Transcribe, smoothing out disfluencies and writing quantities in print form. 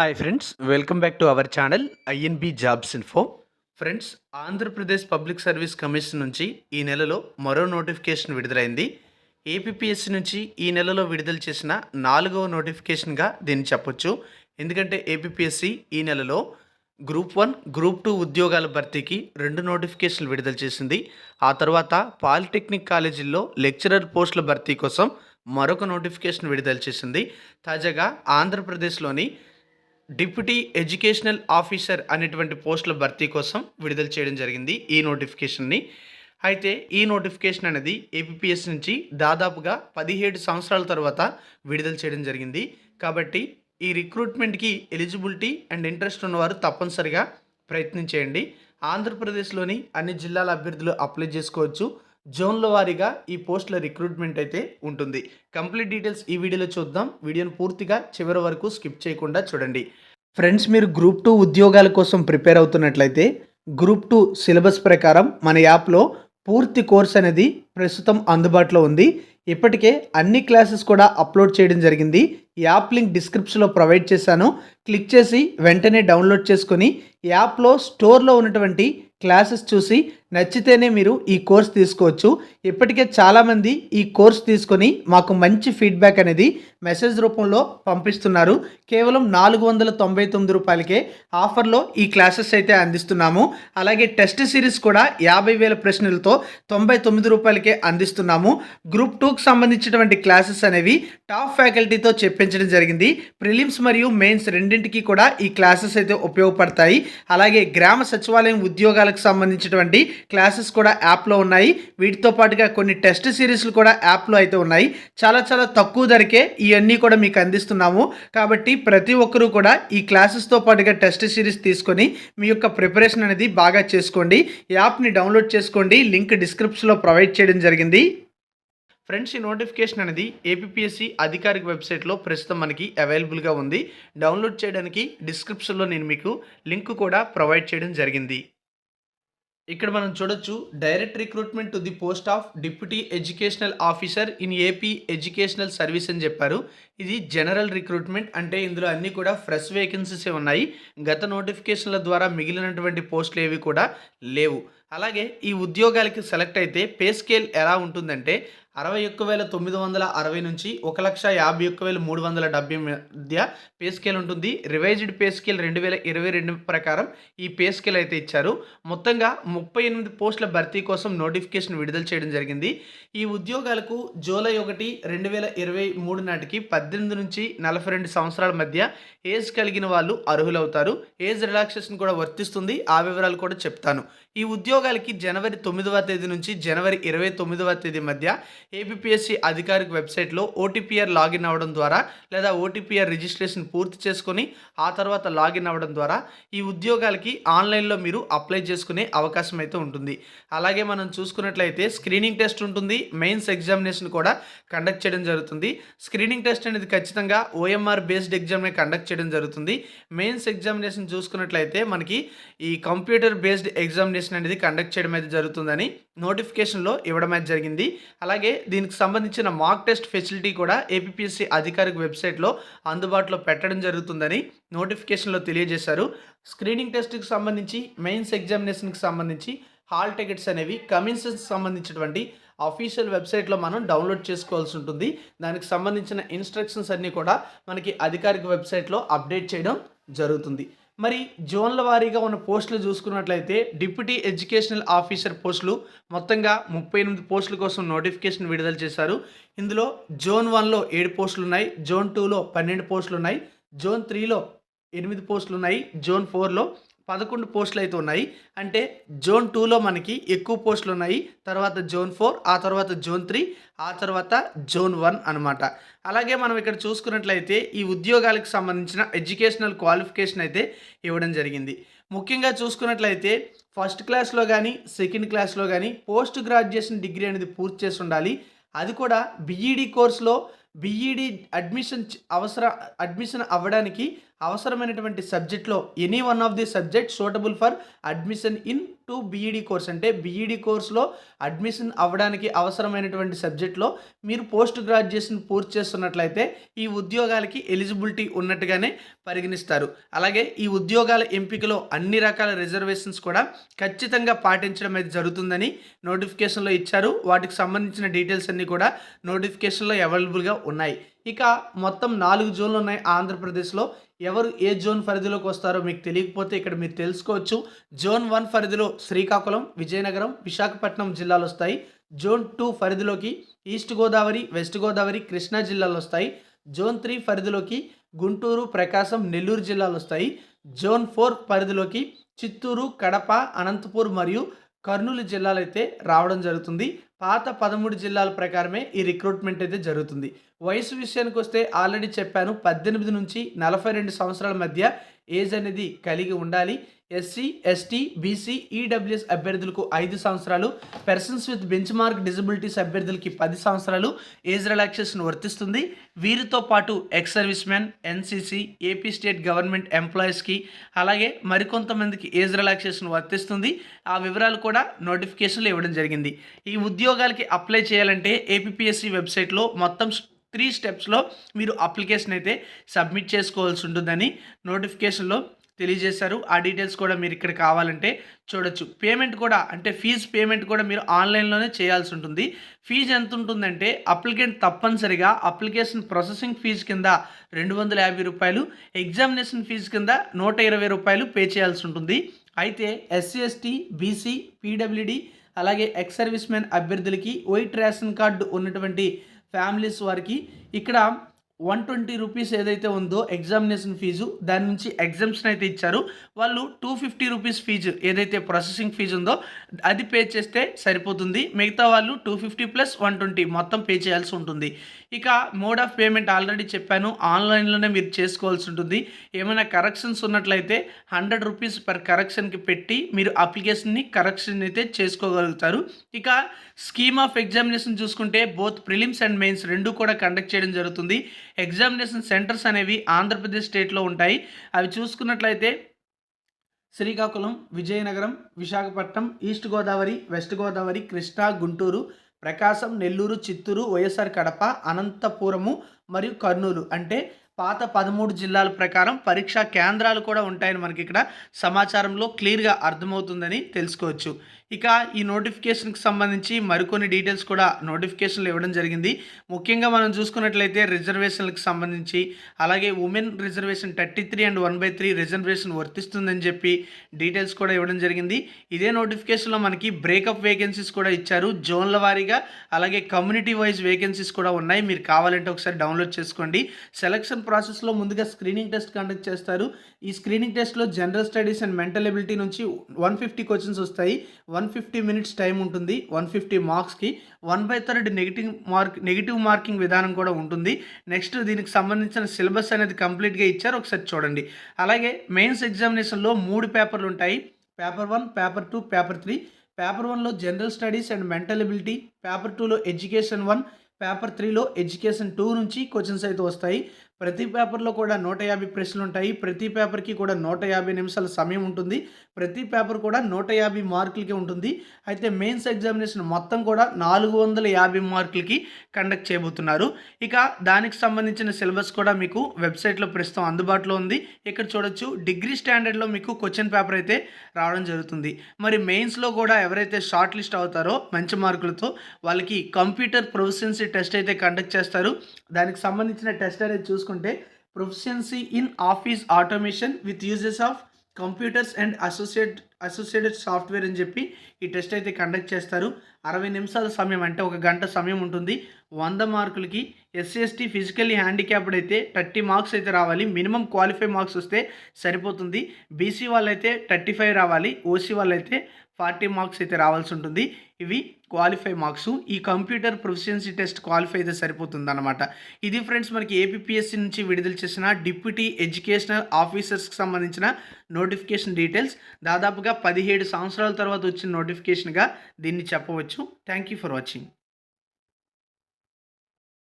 Hi friends, welcome back to our channel INB jobs info. Friends, Andhra Pradesh public service commission నుంచి ఈ నెలలో మరో notification విడుదలైంది. ఏపీపీఎస్సీ నుంచి ఈ నెలలో విడుదల చేసిన 4వ నోటిఫికేషన్గా దీన్ని చెప్పొచ్చు. ఎందుకంటే ఏపీపీఎస్సీ ఈ నెలలో గ్రూప్ 1, గ్రూప్ 2 ఉద్యోగాల భర్తీకి 2 నోటిఫికేషన్లు విడుదల చేసింది. ఆ తర్వాత పాలిటెక్నిక్ కాలేజీల్లో లెక్చరర్ పోస్టుల భర్తీ కోసం మరొక నోటిఫికేషన్ విడుదల చేసింది. తాజాగా ఆంధ్రప్రదేశ్లోని డిప్యూటీ ఎడ్యుకేషనల్ ఆఫీసర్ అనేటువంటి పోస్టుల భర్తీ కోసం విడుదల చేయడం జరిగింది ఈ నోటిఫికేషన్ని. అయితే ఈ నోటిఫికేషన్ అనేది ఏపీపీఎస్ నుంచి దాదాపుగా 17 సంవత్సరాల తర్వాత విడుదల చేయడం జరిగింది. కాబట్టి ఈ రిక్రూట్మెంట్కి ఎలిజిబిలిటీ అండ్ ఇంట్రెస్ట్ ఉన్నవారు తప్పనిసరిగా ప్రయత్నించేయండి. ఆంధ్రప్రదేశ్లోని అన్ని జిల్లాల అభ్యర్థులు అప్లై చేసుకోవచ్చు. జోన్ల వారీగా ఈ పోస్టుల రిక్రూట్మెంట్ అయితే ఉంటుంది. కంప్లీట్ డీటెయిల్స్ ఈ వీడియోలో చూద్దాం. వీడియోను పూర్తిగా చివరి వరకు స్కిప్ చేయకుండా చూడండి. ఫ్రెండ్స్, మీరు గ్రూప్ 2 ఉద్యోగాల కోసం ప్రిపేర్ అవుతున్నట్లయితే గ్రూప్ 2 సిలబస్ ప్రకారం మన యాప్లో పూర్తి కోర్స్ అనేది ప్రస్తుతం అందుబాటులో ఉంది. ఇప్పటికే అన్ని క్లాసెస్ కూడా అప్లోడ్ చేయడం జరిగింది. యాప్ లింక్ డిస్క్రిప్షన్లో ప్రొవైడ్ చేశాను. క్లిక్ చేసి వెంటనే డౌన్లోడ్ చేసుకొని యాప్లో స్టోర్లో ఉన్నటువంటి క్లాసెస్ చూసి నచ్చితేనే మీరు ఈ కోర్స్ తీసుకోవచ్చు. ఇప్పటికే చాలామంది ఈ కోర్స్ తీసుకొని మాకు మంచి ఫీడ్బ్యాక్ అనేది మెసేజ్ రూపంలో పంపిస్తున్నారు. కేవలం 499 రూపాయలకే ఆఫర్లో ఈ క్లాసెస్ అయితే అందిస్తున్నాము. అలాగే టెస్ట్ సిరీస్ కూడా 50,000 ప్రశ్నలతో 99 రూపాయలకే అందిస్తున్నాము. గ్రూప్ 2కి సంబంధించినటువంటి క్లాసెస్ అనేవి టాప్ ఫ్యాకల్టీతో చెప్పించడం జరిగింది. ప్రిలిమ్స్ మరియు మెయిన్స్ రెండింటికి కూడా ఈ క్లాసెస్ అయితే ఉపయోగపడతాయి. అలాగే గ్రామ సచివాలయం ఉద్యోగాలకు సంబంధించినటువంటి క్లాసెస్ కూడా యాప్లో ఉన్నాయి. వీటితో పాటుగా కొన్ని టెస్ట్ సిరీస్లు కూడా యాప్లో అయితే ఉన్నాయి. చాలా తక్కువ ధరకే ఇవన్నీ కూడా మీకు అందిస్తున్నాము. కాబట్టి ప్రతి ఒక్కరూ కూడా ఈ క్లాసెస్తో పాటుగా టెస్ట్ సిరీస్ తీసుకొని మీ యొక్క ప్రిపరేషన్ అనేది బాగా చేసుకోండి. యాప్ని డౌన్లోడ్ చేసుకోండి. లింక్ డిస్క్రిప్షన్లో ప్రొవైడ్ చేయడం జరిగింది. ఫ్రెండ్స్, ఈ నోటిఫికేషన్ అనేది ఏపీపీఎస్సీ అధికారిక వెబ్సైట్లో ప్రస్తుతం మనకి అవైలబుల్గా ఉంది. డౌన్లోడ్ చేయడానికి డిస్క్రిప్షన్లో నేను మీకు లింక్ కూడా ప్రొవైడ్ చేయడం జరిగింది. ఇక్కడ మనం చూడొచ్చు, direct recruitment to the post of deputy educational officer in AP educational service అని చెప్పారు. ఇది జనరల్ రిక్రూట్మెంట్, అంటే ఇందులో అన్నీ కూడా ఫ్రెష్ వేకెన్సీసే ఉన్నాయి. గత నోటిఫికేషన్ల ద్వారా మిగిలినటువంటి పోస్టులు ఏవి కూడా లేవు. అలాగే ఈ ఉద్యోగాలకి సెలెక్ట్ అయితే పే స్కేల్ ఎలా ఉంటుందంటే 61,960 నుంచి 1,51,370 మధ్య పే స్కేల్ ఉంటుంది. రివైజ్డ్ పే స్కేల్ 2022 ప్రకారం ఈ పే స్కేల్ అయితే ఇచ్చారు. మొత్తంగా 38 పోస్టుల భర్తీ కోసం నోటిఫికేషన్ విడుదల చేయడం జరిగింది. ఈ ఉద్యోగాలకు జూలై 1, 2023 నాటికి 18 నుంచి 42 సంవత్సరాల మధ్య ఏజ్ కలిగిన వాళ్ళు అర్హులవుతారు. ఏజ్ రిలాక్సేషన్ కూడా వర్తిస్తుంది. ఆ వివరాలు కూడా చెప్తాను. ఈ ఉద్యోగాలకి జనవరి 9వ తేదీ నుంచి జనవరి 29వ తేదీ మధ్య ఏపీపీఎస్సీ అధికారిక వెబ్సైట్లో ఓటీపీఆర్ లాగిన్ అవ్వడం ద్వారా లేదా ఓటీపీఆర్ రిజిస్ట్రేషన్ పూర్తి చేసుకొని ఆ తర్వాత లాగిన్ అవ్వడం ద్వారా ఈ ఉద్యోగాలకి ఆన్లైన్లో మీరు అప్లై చేసుకునే అవకాశం అయితే ఉంటుంది. అలాగే మనం చూసుకున్నట్లయితే స్క్రీనింగ్ టెస్ట్ ఉంటుంది. మెయిన్స్ ఎగ్జామినేషన్ కూడా కండక్ట్ చేయడం జరుగుతుంది. స్క్రీనింగ్ టెస్ట్ అనేది ఖచ్చితంగా ఓఎంఆర్ బేస్డ్ ఎగ్జామ్ని కండక్ట్ చేయడం జరుగుతుంది. మెయిన్స్ ఎగ్జామినేషన్ చూసుకున్నట్లయితే మనకి ఈ కంప్యూటర్ బేస్డ్ ఎగ్జామినేషన్ అనేది కండక్ట్ చేయడం అయితే జరుగుతుందని నోటిఫికేషన్లో ఇవ్వడం అయితే జరిగింది. అలాగే దీనికి సంబంధించిన మాక్ టెస్ట్ ఫెసిలిటీ కూడా ఏపీపీఎస్సీ అధికారిక వెబ్సైట్లో అందుబాటులో పెట్టడం జరుగుతుందని నోటిఫికేషన్లో తెలియజేశారు. స్క్రీనింగ్ టెస్ట్కి సంబంధించి, మెయిన్స్ ఎగ్జామినేషన్కి సంబంధించి హాల్ టికెట్స్ అనేవి కమిషన్కి సంబంధించినటువంటి అఫీషియల్ వెబ్సైట్లో మనం డౌన్లోడ్ చేసుకోవాల్సి ఉంటుంది. దానికి సంబంధించిన ఇన్స్ట్రక్షన్స్ అన్నీ కూడా మనకి అధికారిక వెబ్సైట్లో అప్డేట్ చేయడం జరుగుతుంది. మరి జోన్ల వారీగా ఉన్న పోస్టులు చూసుకున్నట్లయితే డిప్యూటీ ఎడ్యుకేషనల్ ఆఫీసర్ పోస్టులు మొత్తంగా 38 పోస్టుల కోసం నోటిఫికేషన్ విడుదల చేశారు. ఇందులో జోన్ 1లో 7 పోస్టులు ఉన్నాయి. జోన్ 2లో 12 పోస్టులు ఉన్నాయి. జోన్ 3లో 8 పోస్టులు ఉన్నాయి. జోన్ 4లో 11 పోస్టులు అయితే ఉన్నాయి. అంటే జోన్ 2లో మనకి ఎక్కువ పోస్టులు ఉన్నాయి. తర్వాత జోన్ 4, ఆ తర్వాత జోన్ 3, ఆ తర్వాత జోన్ 1 అనమాట. అలాగే మనం ఇక్కడ చూసుకున్నట్లయితే ఈ ఉద్యోగాలకు సంబంధించిన ఎడ్యుకేషనల్ క్వాలిఫికేషన్ అయితే ఇవ్వడం జరిగింది. ముఖ్యంగా చూసుకున్నట్లయితే ఫస్ట్ క్లాస్లో కానీ సెకండ్ క్లాస్లో కానీ పోస్ట్ గ్రాడ్యుయేషన్ డిగ్రీ అనేది పూర్తి చేసి ఉండాలి. అది కూడా బీఈడి కోర్సులో బీఈడి అడ్మిషన్ అవ్వడానికి అవసరమైనటువంటి సబ్జెక్ట్లో any one of the subject suitable for admission into B Ed course, అంటే బీఈడి కోర్సులో అడ్మిషన్ అవ్వడానికి అవసరమైనటువంటి సబ్జెక్ట్లో మీరు పోస్ట్ గ్రాడ్యుయేషన్ పూర్తి చేస్తున్నట్లయితే ఈ ఉద్యోగాలకి ఎలిజిబిలిటీ ఉన్నట్టుగానే పరిగణిస్తారు. అలాగే ఈ ఉద్యోగాల ఎంపికలో అన్ని రకాల రిజర్వేషన్స్ కూడా ఖచ్చితంగా పాటించడం అయితే జరుగుతుందని నోటిఫికేషన్లో ఇచ్చారు. వాటికి సంబంధించిన డీటెయిల్స్ అన్నీ కూడా నోటిఫికేషన్లో అవైలబుల్గా ఉన్నాయి. ఇక మొత్తం 4 జోన్లు ఉన్నాయి ఆంధ్రప్రదేశ్లో. ఎవరు ఏ జోన్ పరిధిలోకి వస్తారో మీకు తెలియకపోతే ఇక్కడ మీరు తెలుసుకోవచ్చు. జోన్ 1 పరిధిలో శ్రీకాకుళం, విజయనగరం, విశాఖపట్నం జిల్లాలు వస్తాయి. జోన్ 2 పరిధిలోకి ఈస్ట్ గోదావరి, వెస్ట్ గోదావరి, కృష్ణా జిల్లాలు వస్తాయి. జోన్ 3 పరిధిలోకి గుంటూరు, ప్రకాశం, నెల్లూరు జిల్లాలు వస్తాయి. జోన్ 4 పరిధిలోకి చిత్తూరు, కడప, అనంతపూర్ మరియు కర్నూలు జిల్లాలు అయితే రావడం జరుగుతుంది. పాత 13 జిల్లాల ప్రకారమే ఈ రిక్రూట్మెంట్ అయితే జరుగుతుంది. వయసు విషయానికి వస్తే ఆల్రెడీ చెప్పాను, 18 నుంచి 42 సంవత్సరాల మధ్య ఏజ్ అనేది కలిగి ఉండాలి. ఎస్సీ, ఎస్టీ, బీసీ, ఈడబ్ల్యూఎస్ అభ్యర్థులకు 5 సంవత్సరాలు, persons with bench mark disabilities అభ్యర్థులకి 10 సంవత్సరాలు ఏజ్ రిలాక్సేషన్ వర్తిస్తుంది. వీరితో పాటు ex service man, NCC, AP state government ఎంప్లాయీస్కి అలాగే మరికొంతమందికి ఏజ్ రిలాక్సేషన్ వర్తిస్తుంది. ఆ వివరాలు కూడా నోటిఫికేషన్లో ఇవ్వడం జరిగింది. ఈ ఉద్యోగాలకి అప్లై చేయాలంటే ఏపీపీఎస్సీ వెబ్సైట్లో మొత్తం 3 స్టెప్స్లో మీరు అప్లికేషన్ అయితే సబ్మిట్ చేసుకోవాల్సి ఉంటుందని నోటిఫికేషన్లో తెలియజేశారు. ఆ డీటెయిల్స్ కూడా మీరు ఇక్కడ కావాలంటే చూడొచ్చు. పేమెంట్ కూడా, అంటే ఫీజు పేమెంట్ కూడా మీరు ఆన్లైన్లోనే చేయాల్సి ఉంటుంది. ఫీజు ఎంత ఉంటుందంటే అప్లికెంట్ తప్పనిసరిగా అప్లికేషన్ ప్రాసెసింగ్ ఫీజు కింద 250 రూపాయలు, ఎగ్జామినేషన్ ఫీజు కింద 120 రూపాయలు పే చేయాల్సి ఉంటుంది. అయితే ఎస్సీ, ఎస్టీ, బీసీ, పీడబ్ల్యూడి అలాగే ఎక్స్ సర్వీస్ మ్యాన్ అభ్యర్థులకి వైట్ రేషన్ కార్డు ఉన్నటువంటి ఫ్యామిలీస్ వారికి ఇక్కడ 120 రూపీస్ ఏదైతే ఉందో ఎగ్జామినేషన్ ఫీజు, దాని నుంచి ఎగ్జామ్షన్ అయితే ఇచ్చారు. వాళ్ళు 250 రూపీస్ ఫీజు ఏదైతే ప్రాసెసింగ్ ఫీజు ఉందో అది పే చేస్తే సరిపోతుంది. మిగతా వాళ్ళు 250 ప్లస్ 120 మొత్తం పే చేయాల్సి ఉంటుంది. ఇక మోడ్ ఆఫ్ పేమెంట్ ఆల్రెడీ చెప్పాను, ఆన్లైన్లోనే మీరు చేసుకోవాల్సి ఉంటుంది. ఏమైనా కరెక్షన్స్ ఉన్నట్లయితే 100 రూపీస్ పర్ కరెక్షన్కి పెట్టి మీరు అప్లికేషన్ని కరెక్షన్ అయితే చేసుకోగలుగుతారు. ఇక స్కీమ్ ఆఫ్ ఎగ్జామినేషన్ చూసుకుంటే బోత్ ప్రిలిమ్స్ అండ్ మెయిన్స్ రెండు కూడా కండక్ట్ చేయడం జరుగుతుంది. ఎగ్జామినేషన్ సెంటర్స్ అనేవి ఆంధ్రప్రదేశ్ స్టేట్లో ఉంటాయి. అవి చూసుకున్నట్లయితే శ్రీకాకుళం, విజయనగరం, విశాఖపట్నం, ఈస్ట్ గోదావరి, వెస్ట్ గోదావరి, కృష్ణా, గుంటూరు, ప్రకాశం, నెల్లూరు, చిత్తూరు, వైఎస్ఆర్ కడప, అనంతపురము మరియు కర్నూలు, అంటే పాత 13 జిల్లాల ప్రకారం పరీక్షా కేంద్రాలు కూడా ఉంటాయని మనకి ఇక్కడ సమాచారంలో క్లియర్గా అర్థమవుతుందని తెలుసుకోవచ్చు. ఇక ఈ నోటిఫికేషన్కి సంబంధించి మరికొన్ని డీటెయిల్స్ కూడా నోటిఫికేషన్లు ఇవ్వడం జరిగింది. ముఖ్యంగా మనం చూసుకున్నట్లయితే రిజర్వేషన్లకు సంబంధించి అలాగే ఉమెన్ రిజర్వేషన్ 33 అండ్ 1/3 రిజర్వేషన్ వర్తిస్తుందని చెప్పి డీటెయిల్స్ కూడా ఇవ్వడం జరిగింది. ఇదే నోటిఫికేషన్లో మనకి బ్రేకప్ వేకెన్సీస్ కూడా ఇచ్చారు, జోన్ల వారీగా అలాగే కమ్యూనిటీ వైజ్ వేకెన్సీస్ కూడా ఉన్నాయి. మీరు కావాలంటే ఒకసారి డౌన్లోడ్ చేసుకోండి. సెలక్షన్ ప్రాసెస్లో ముందుగా స్క్రీనింగ్ టెస్ట్ కండక్ట్ చేస్తారు. ఈ స్క్రీనింగ్ టెస్ట్లో general studies and mental ability నుంచి 150 క్వశ్చన్స్ వస్తాయి. 150 మినిట్స్ టైం ఉంటుంది. 150 మార్క్స్కి 1/3 నెగిటివ్ మార్కింగ్ విధానం కూడా ఉంటుంది. నెక్స్ట్ దీనికి సంబంధించిన సిలబస్ అనేది కంప్లీట్గా ఇచ్చారు, ఒకసారి చూడండి. అలాగే మెయిన్స్ ఎగ్జామినేషన్లో 3 పేపర్లు ఉంటాయి. Paper 1, paper 2, paper 3. పేపర్ 1లో general studies and mental ability, paper 2లో ఎడ్యుకేషన్ 1, పేపర్ 3లో ఎడ్యుకేషన్ 2 నుంచి క్వశ్చన్స్ అయితే వస్తాయి. ప్రతి పేపర్లో కూడా 150 ప్రశ్నలు ఉంటాయి. ప్రతి పేపర్కి కూడా 150 నిమిషాల సమయం ఉంటుంది. ప్రతి పేపర్ కూడా 150 మార్కులకి ఉంటుంది. అయితే మెయిన్స్ ఎగ్జామినేషన్ మొత్తం కూడా 450 మార్కులకి కండక్ట్ చేయబోతున్నారు. ఇక దానికి సంబంధించిన సిలబస్ కూడా మీకు వెబ్సైట్లో ప్రస్తుతం అందుబాటులో ఉంది. ఇక్కడ చూడొచ్చు, డిగ్రీ స్టాండర్డ్లో మీకు క్వశ్చన్ పేపర్ అయితే రావడం జరుగుతుంది. మరి మెయిన్స్లో కూడా ఎవరైతే షార్ట్ లిస్ట్ అవుతారో మంచి మార్కులతో వాళ్ళకి కంప్యూటర్ ప్రొఫిషియన్సీ టెస్ట్ అయితే కండక్ట్ చేస్తారు. దానికి సంబంధించిన టెస్ట్ అనేది చూసుకుంటే proficiency in office automation with uses of computers and associated software అని చెప్పి ఈ టెస్ట్ అయితే కండక్ట్ చేస్తారు. 60 నిమిషాల సమయం, అంటే 1 గంట సమయం ఉంటుంది. 100 మార్కులకి. ఎస్సీ ఎస్టీ ఫిజికల్లీ హ్యాండిక్యాప్డ్ అయితే 30 మార్క్స్ అయితే రావాలి. మినిమం క్వాలిఫై మార్క్స్ వస్తే సరిపోతుంది. బీసీ వాళ్ళైతే 35 రావాలి. ఓసీ వాళ్ళైతే 40 మార్క్స్ అయితే రావాల్సి ఉంటుంది. ఇవి క్వాలిఫై మార్క్స్. ఈ కంప్యూటర్ ప్రొఫిషియన్సీ టెస్ట్ క్వాలిఫై అయితే సరిపోతుంది అనమాట. ఇది ఫ్రెండ్స్ మనకి ఏపీపీఎస్సీ నుంచి విడుదల చేసిన డిప్యూటీ ఎడ్యుకేషనల్ ఆఫీసర్స్కి సంబంధించిన నోటిఫికేషన్ డీటెయిల్స్. దాదాపుగా 17 సంవత్సరాల తర్వాత వచ్చిన నోటిఫికేషన్గా దీన్ని చెప్పవచ్చు. Thank you for watching.